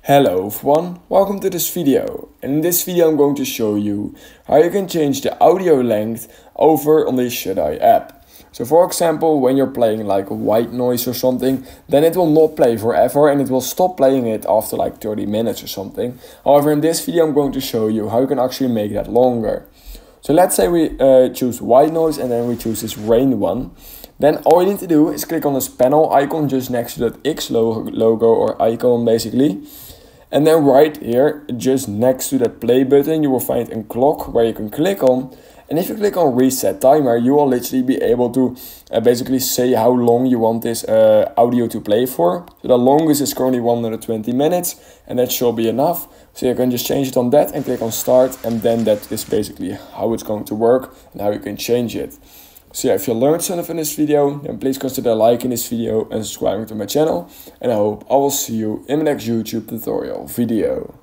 Hello everyone, welcome to this video. And in this video I'm going to show you how you can change the audio length over on the ShutEye app. So for example, when you're playing like white noise or something, then it will not play forever and it will stop playing it after like 30 minutes or something. However, in this video I'm going to show you how you can actually make that longer. So let's say we choose white noise and then we choose this rain one. Then all you need to do is click on this panel icon just next to that X logo or icon basically. And then right here, just next to that play button, you will find a clock where you can click on. And if you click on reset timer, you will literally be able to basically say how long you want this audio to play for. So the longest is currently 120 minutes and that should be enough. So you can just change it on that and click on start, and then that is basically how it's going to work and how you can change it. So yeah, if you learned something from this video, then please consider liking this video and subscribing to my channel. And I hope I will see you in my next YouTube tutorial video.